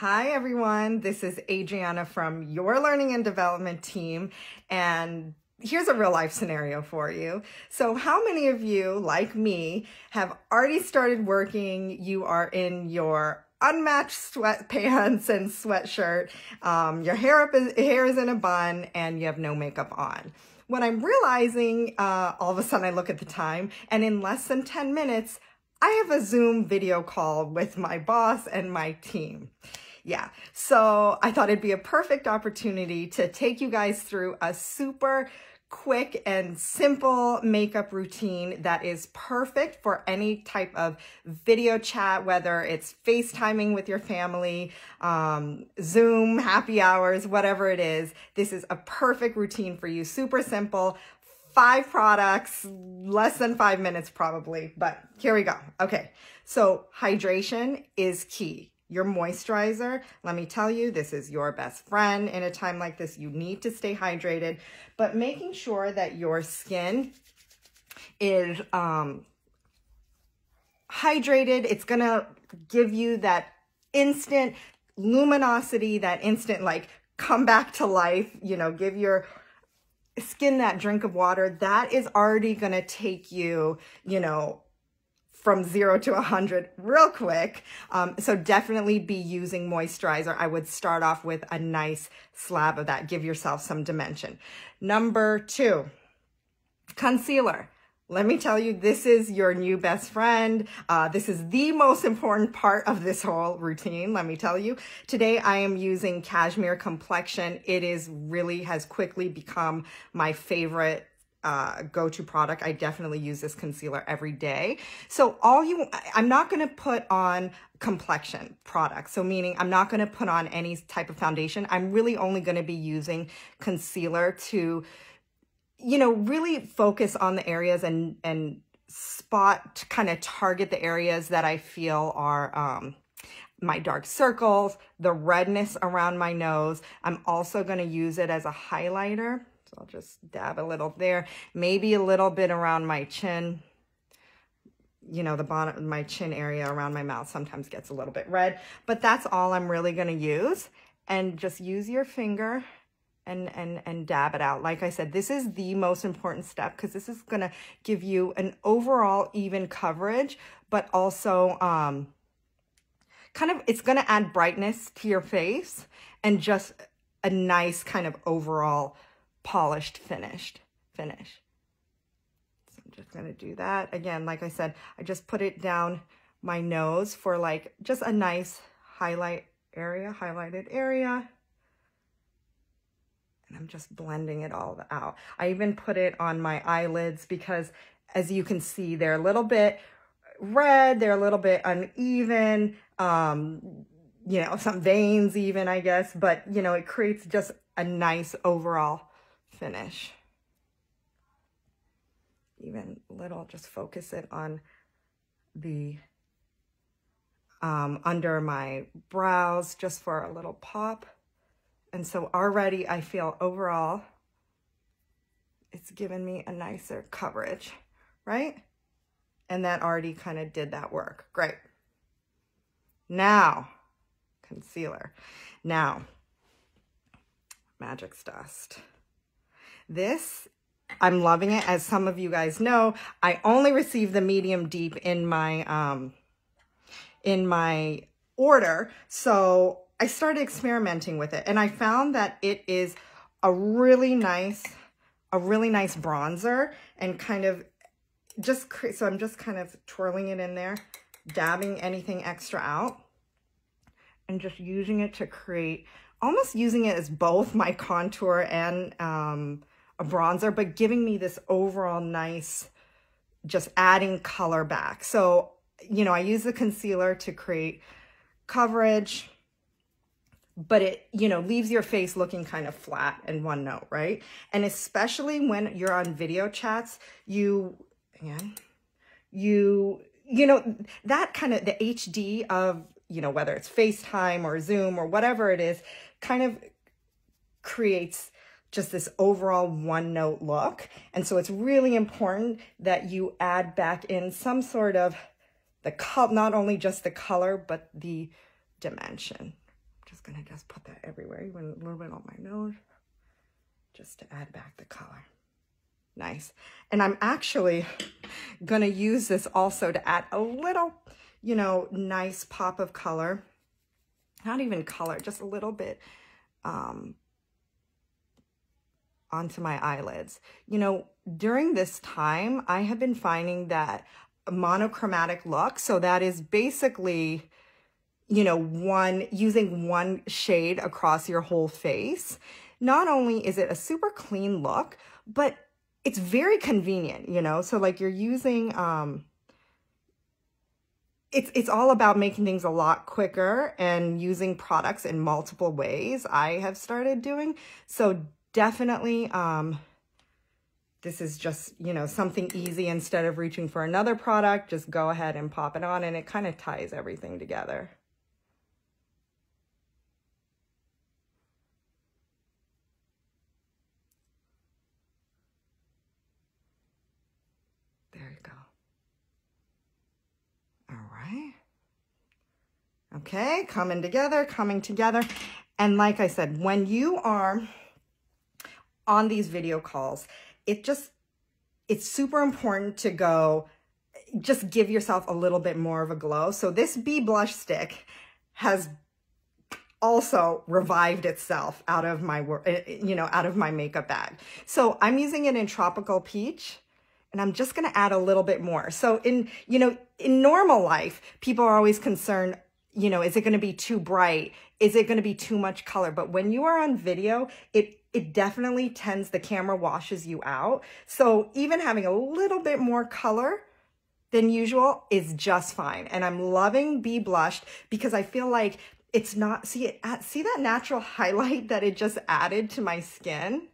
Hi everyone, this is Adriana from your Learning and Development team, and here's a real life scenario for you. So how many of you, like me, have already started working? You are in your unmatched sweatpants and sweatshirt, your hair is in a bun, and you have no makeup on. What I'm realizing, all of a sudden I look at the time, and in less than 10 minutes, I have a Zoom video call with my boss and my team. Yeah, so I thought it'd be a perfect opportunity to take you guys through a super quick and simple makeup routine that is perfect for any type of video chat, whether it's FaceTiming with your family, Zoom, happy hours, whatever it is. This is a perfect routine for you. Super simple. 5 products, less than 5 minutes probably, but here we go. Okay, so hydration is key. Your moisturizer, let me tell you, this is your best friend in a time like this. You need to stay hydrated, but making sure that your skin is hydrated. It's gonna give you that instant luminosity, that instant like come back to life, you know, give your skin that drink of water. That is already gonna take you, you know, from 0 to 100 real quick. So definitely be using moisturizer. I would start off with a nice slab of that. Give yourself some dimension. Number 2, concealer. Let me tell you, this is your new best friend. This is the most important part of this whole routine, let me tell you. Today I am using Cashmere Complexion. It has quickly become my favorite go-to product. I definitely use this concealer every day. So I'm not going to put on complexion products. So meaning I'm not going to put on any type of foundation. I'm really only going to be using concealer to, you know, really focus on the areas and spot, kind of target the areas that I feel are, my dark circles, the redness around my nose. I'm also going to use it as a highlighter. So I'll just dab a little there, maybe a little bit around my chin. You know, the bottom of my chin area around my mouth sometimes gets a little bit red, but that's all I'm really going to use. And just use your finger and dab it out. Like I said, this is the most important step because this is going to give you an overall even coverage, but also it's going to add brightness to your face and just a nice kind of overall polished finish. So I'm just going to do that. Again, like I said, I just put it down my nose for like just a nice highlighted area. And I'm just blending it all out. I even put it on my eyelids because as you can see, they're a little bit red, they're a little bit uneven, you know, some veins even, I guess, but you know, it creates just a nice overall finish. Even little, just focus it on the under my brows just for a little pop. And so already I feel overall it's given me a nicer coverage, right? And that already kind of did that work. Great. Now, concealer. Now, Magix dust. This, I'm loving it. As some of you guys know, I only received the medium deep in my order. So I started experimenting with it and I found that it is a really nice bronzer and kind of so I'm just kind of twirling it in there, dabbing anything extra out and just using it to create, almost using it as both my contour and a bronzer, but giving me this overall nice, just adding color back. So, you know, I use the concealer to create coverage, but it, you know, leaves your face looking kind of flat and one note, right? And especially when you're on video chats, you know, that kind of the HD of, you know, whether it's FaceTime or Zoom or whatever it is, kind of creates just this overall one note look. And so it's really important that you add back in some sort of the color, not only just the color, but the dimension. just gonna put that everywhere, even a little bit on my nose, just to add back the color. Nice. And I'm actually gonna use this also to add a little, you know, nice pop of color. Not even color, just a little bit onto my eyelids. You know, during this time, I have been finding that a monochromatic look, so that is basically, you know, using one shade across your whole face. Not only is it a super clean look, but it's very convenient, you know? So like you're using, it's all about making things a lot quicker and using products in multiple ways I have started doing. So definitely, this is just, you know, something easy. Instead of reaching for another product, just go ahead and pop it on, and it kind of ties everything together. There you go. All right. Okay, coming together. And like I said, when you are on these video calls, it's super important to just give yourself a little bit more of a glow. So this Bee blush stick has also revived itself out of my makeup bag. So I'm using it in Tropical Peach, and I'm just gonna add a little bit more. So in normal life, people are always concerned, you know, is it gonna be too bright? Is it gonna be too much color? But when you are on video, it definitely the camera washes you out. So even having a little bit more color than usual is just fine. And I'm loving Bee Blushed because I feel like it's not, see that natural highlight that it just added to my skin?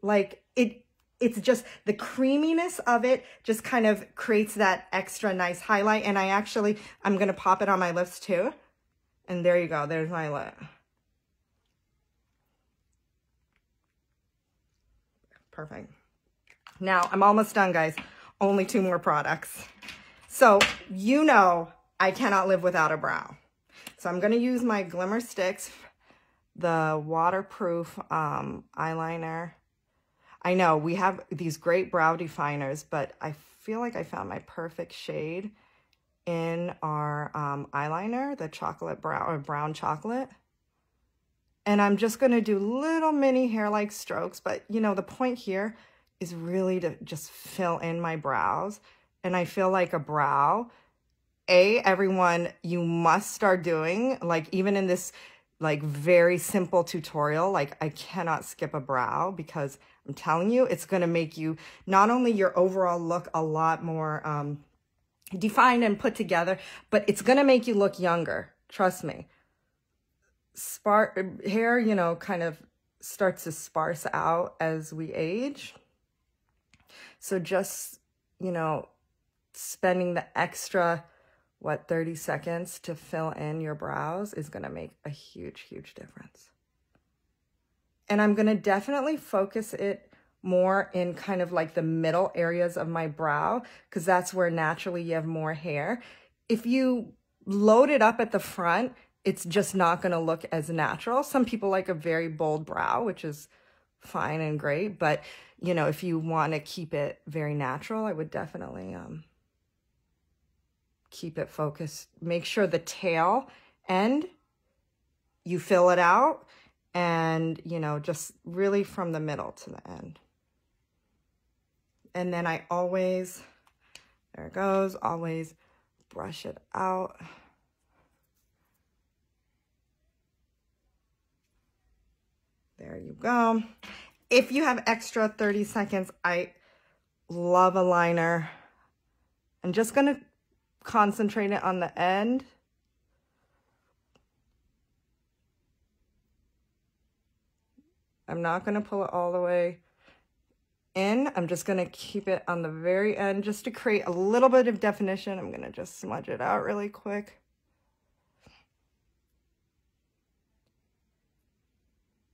Like it's just the creaminess of it just kind of creates that extra nice highlight. And I'm gonna pop it on my lips too. And there you go, there's my lip. Perfect. Now I'm almost done, guys. Only 2 more products. So you know I cannot live without a brow. So I'm gonna use my Glimmersticks, the waterproof eyeliner. I know we have these great brow definers, but I feel like I found my perfect shade in our eyeliner, the chocolate brown or brown chocolate. And I'm just gonna do little mini hair-like strokes, but you know, the point here is really to just fill in my brows. And I feel like a brow, everyone, you must start doing, like even in this like very simple tutorial, like I cannot skip a brow because I'm telling you, it's gonna make you, not only your overall look a lot more defined and put together, but it's gonna make you look younger, trust me. Hair, you know, kind of starts to sparse out as we age. So just, you know, spending the extra, 30 seconds to fill in your brows is going to make a huge, huge difference. And I'm going to definitely focus it more in kind of like the middle areas of my brow, because that's where naturally you have more hair. If you load it up at the front, it's just not going to look as natural. Some people like a very bold brow, which is fine and great. But, you know, if you want to keep it very natural, I would definitely keep it focused. Make sure the tail end, you fill it out. And, you know, just really from the middle to the end. And then I always, there it goes, always brush it out. There you go. If you have extra 30 seconds, I love a liner. I'm just going to concentrate it on the end. I'm not going to pull it all the way in. I'm just going to keep it on the very end just to create a little bit of definition. I'm going to just smudge it out really quick.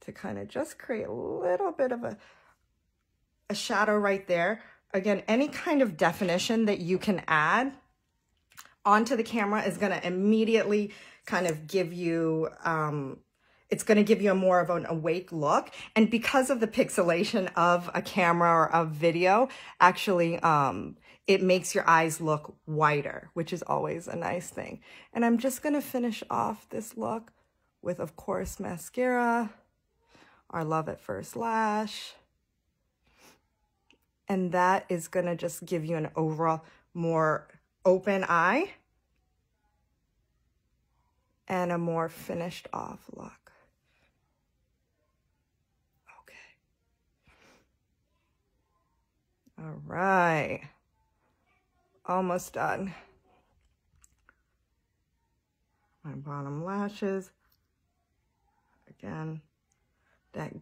To kind of just create a little bit of a shadow right there. Again, any kind of definition that you can add onto the camera is going to immediately kind of give you, it's going to give you a more of an awake look. And because of the pixelation of a camera or of video, actually, it makes your eyes look whiter, which is always a nice thing. And I'm just going to finish off this look with, of course, mascara, our Love at First Lash. And that is going to just give you an overall more open eye and a more finished off look. Okay. All right. Almost done. My bottom lashes. Again, that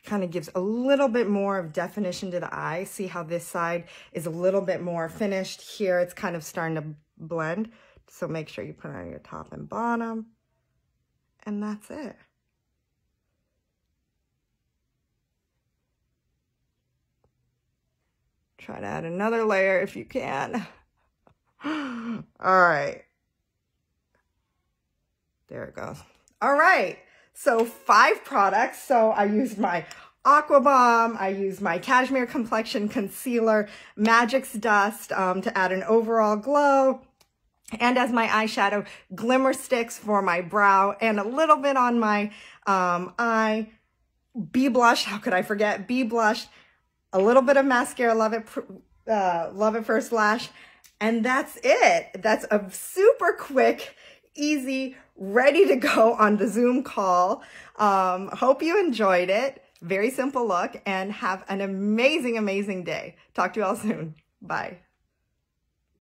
kind of gives a little bit more of definition to the eye. See how this side is a little bit more finished. Here it's kind of starting to blend. So make sure you put it on your top and bottom. And that's it. Try to add another layer if you can. All right. There it goes. All right. So 5 products. So I used my Aqua Bomb. I used my Cashmere Complexion Concealer, Magix Dust to add an overall glow. And as my eyeshadow, Glimmersticks for my brow and a little bit on my eye. Bee Blush. How could I forget? Bee Blush. A little bit of mascara, Love at First Lash. And that's it. That's a super quick, easy, ready to go on the Zoom call. Hope you enjoyed it. Very simple look, and have an amazing, amazing day. Talk to you all soon. Bye.